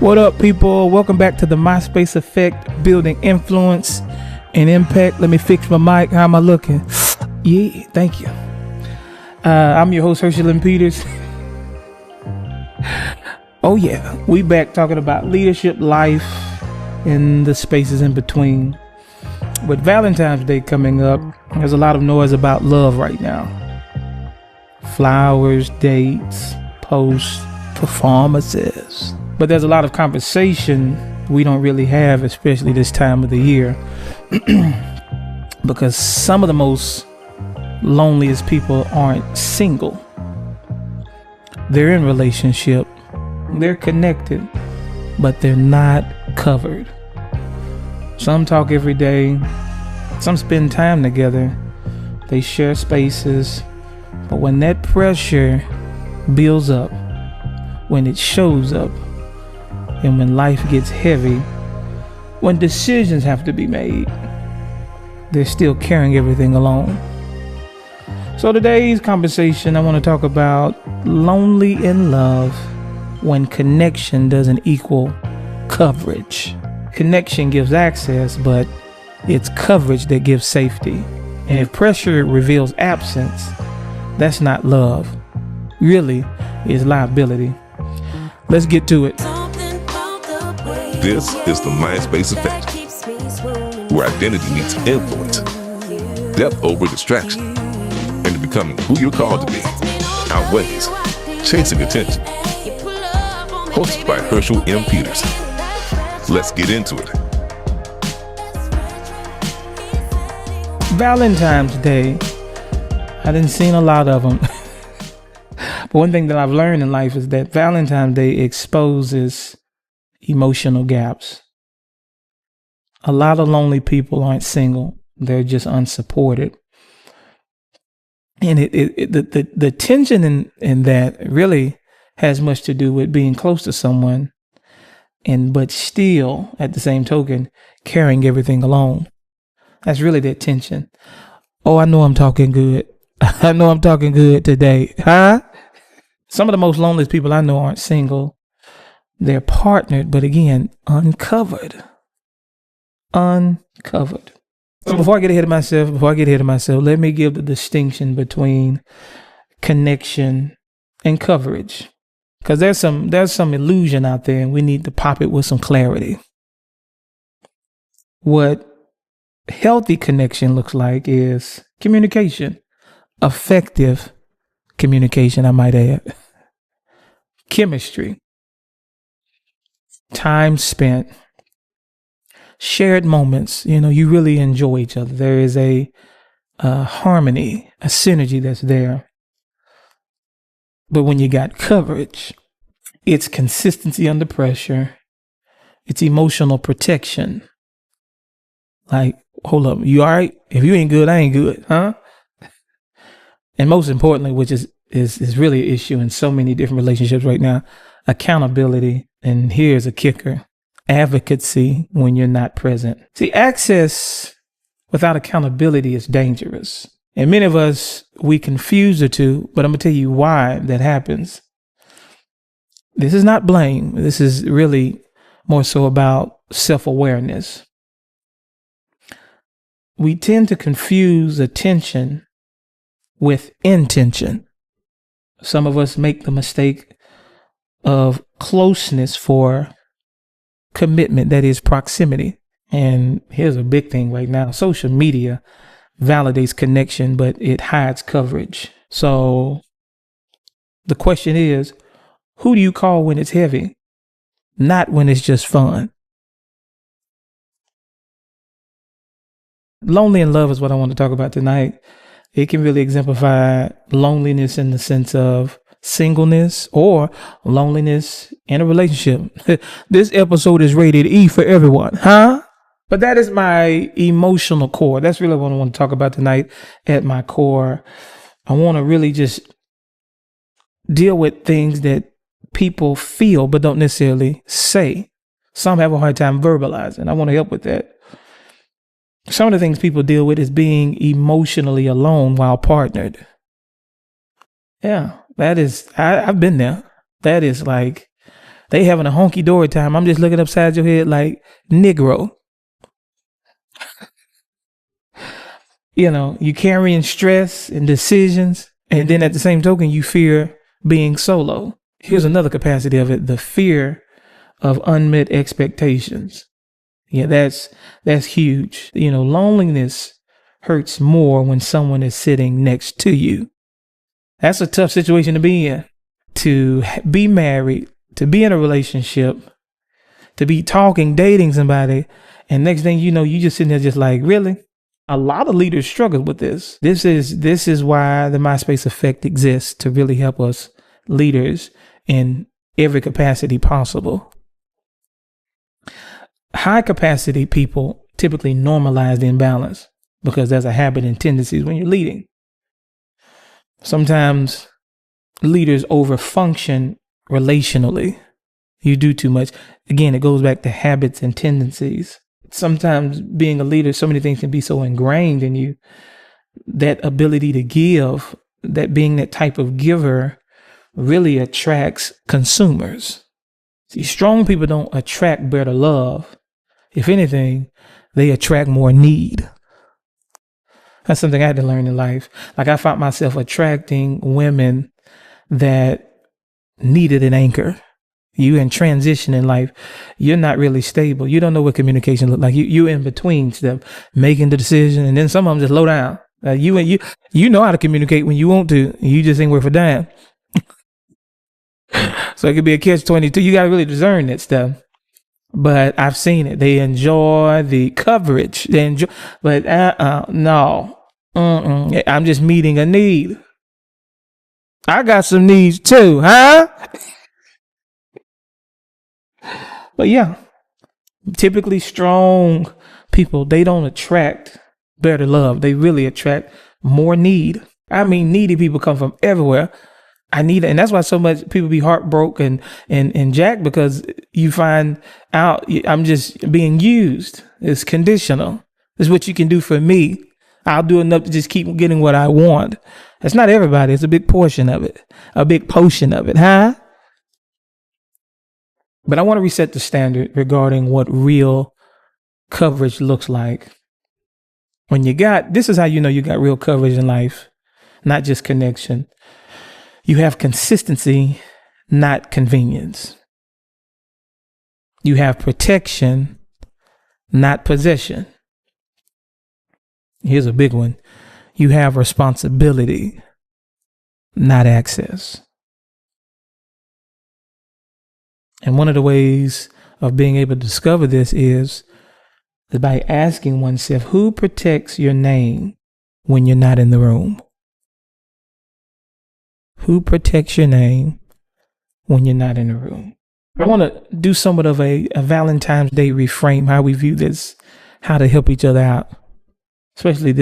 What up, people? Welcome back to the MySpace Effect, building influence and impact. Let me fix my mic. How am I looking? Yeah, thank you. I'm your host, Herschel Peters. Oh yeah, we back talking about leadership, life, and the spaces in between. With Valentine's Day coming up, there's a lot of noise about love right now. Flowers, dates, posts, performances. But there's a lot of conversation we don't really have, especially this time of the year. Because some of the most loneliest people aren't single. They're in relationship, they're connected, but they're not covered. Some talk every day, some spend time together, they share spaces, but when that pressure builds up, when it shows up, and when life gets heavy, when decisions have to be made, they're still carrying everything alone. So today's conversation, I want to talk about lonely in love when connection doesn't equal coverage. Connection gives access, but it's coverage that gives safety. And if pressure reveals absence, that's not love. Really, it's liability. Let's get to it. This is the MySpace Effect, where identity meets influence, depth over distraction, and becoming who you're called to be outweighs chasing attention. Hosted by Herschel M. Peters. Let's get into it. Valentine's Day, I didn't see a lot of them. But one thing that I've learned in life is that Valentine's Day exposes emotional gaps. A lot of lonely people aren't single. They're just unsupported. And the tension in that really has much to do with being close to someone but still, at the same token, carrying everything alone. That's really that tension. Oh, I know I'm talking good. I know I'm talking good today. Huh? Some of the most loneliest people I know aren't single. They're partnered, but again, uncovered. Uncovered. So before I get ahead of myself, let me give the distinction between connection and coverage. Because there's some illusion out there, and we need to pop it with some clarity. What healthy connection looks like is communication. Effective communication, I might add. Chemistry. Time spent. Shared moments. You really enjoy each other. There is a harmony, a synergy that's there. But when you got coverage, it's consistency under pressure. It's emotional protection. Like, hold up, you all right? If you ain't good, I ain't good, huh? And most importantly, which is really an issue in so many different relationships right now, accountability. And here's a kicker: advocacy when you're not present. See, access without accountability is dangerous. And many of us, we confuse the two, but I'm going to tell you why that happens. This is not blame. This is really more so about self-awareness. We tend to confuse attention with intention. Some of us make the mistake of closeness for commitment, that is proximity. And here's a big thing right now. Social media validates connection, but it hides coverage. So the question is, who do you call when it's heavy? Not when it's just fun. Lonely in love is what I want to talk about tonight. It can really exemplify loneliness in the sense of singleness or loneliness in a relationship. This episode is rated E for everyone, huh? But that is my emotional core. That's really what I want to talk about tonight at my core. I want to really just deal with things that people feel but don't necessarily say. Some have a hard time verbalizing. I want to help with that. Some of the things people deal with is being emotionally alone while partnered. Yeah, that is, I've been there. That is like They having a honky dory time. I'm just looking upside your head like, Negro. You carrying stress and decisions. And then at the same token, you fear being solo. Here's another capacity of it. The fear of unmet expectations. Yeah, that's huge. Loneliness hurts more when someone is sitting next to you. That's a tough situation to be in. To be married, to be in a relationship, to be dating somebody, and next thing you know, you just sitting there just like, really? A lot of leaders struggle with this. This is why the MySpace Effect exists, to really help us leaders in every capacity possible. High capacity people typically normalize the imbalance because there's a habit and tendencies when you're leading. Sometimes leaders overfunction relationally. You do too much. Again, it goes back to habits and tendencies. Sometimes being a leader, so many things can be so ingrained in you. That ability to give, that being that type of giver, really attracts consumers. See, strong people don't attract better love. If anything, they attract more need. That's something I had to learn in life. Like, I found myself attracting women that needed an anchor. You in transition in life, you're not really stable. You don't know what communication look like. You in between stuff, making the decision, and then some of them just low down. You know how to communicate when you want to. You just ain't worth a damn. So it could be a catch-22. You got to really discern that stuff. But I've seen it. They enjoy the coverage. But no. I'm just meeting a need. I got some needs too, huh? But yeah, typically strong people, they don't attract better love. They really attract more need. I mean, needy people come from everywhere. I need it. And that's why so much people be heartbroken and jacked, because you find out I'm just being used. It's conditional. It's what you can do for me. I'll do enough to just keep getting what I want. That's not everybody. It's a big portion of it, a big potion of it, huh? But I want to reset the standard regarding what real coverage looks like. This is how you know you got real coverage in life, not just connection. You have consistency, not convenience. You have protection, not possession. Here's a big one. You have responsibility, not access. And one of the ways of being able to discover this is by asking oneself, who protects your name when you're not in the room? Who protects your name when you're not in the room? I want to do somewhat of a Valentine's Day reframe, how we view this, how to help each other out. Especially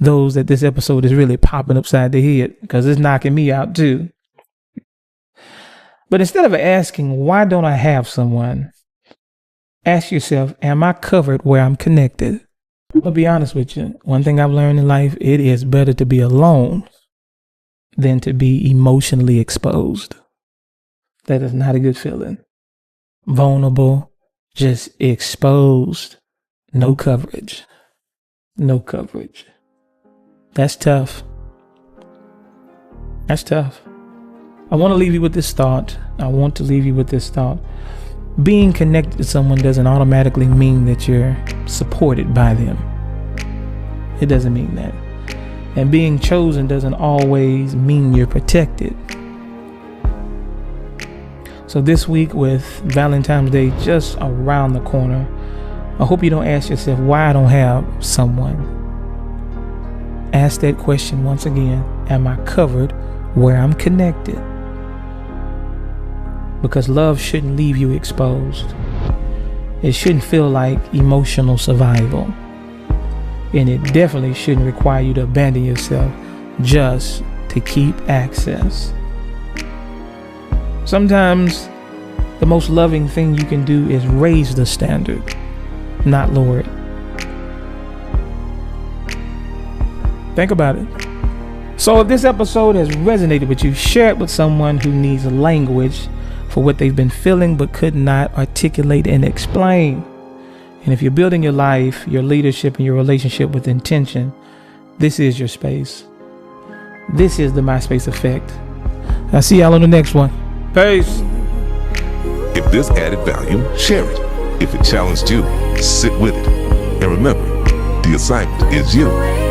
those that this episode is really popping upside the head, because it's knocking me out too. But instead of asking, why don't I have someone? Ask yourself, am I covered where I'm connected? I'll be honest with you. One thing I've learned in life, it is better to be alone than to be emotionally exposed. That is not a good feeling. Vulnerable, just exposed, no coverage. No coverage. That's tough. That's tough. I want to leave you with this thought. Being connected to someone doesn't automatically mean that you're supported by them. It doesn't mean that. And being chosen doesn't always mean you're protected. So this week, with Valentine's Day just around the corner, I hope you don't ask yourself why I don't have someone. Ask that question once again. Am I covered where I'm connected? Because love shouldn't leave you exposed. It shouldn't feel like emotional survival. And it definitely shouldn't require you to abandon yourself just to keep access. Sometimes the most loving thing you can do is raise the standard, not lower it. Think about it. So if this episode has resonated with you, share it with someone who needs language for what they've been feeling but could not articulate and explain. And if you're building your life, your leadership, and your relationship with intention, this is your space. This is the MySpace Effect. I'll see y'all on the next one. Peace. If this added value, share it. If it challenged you, sit with it. And remember, the assignment is you.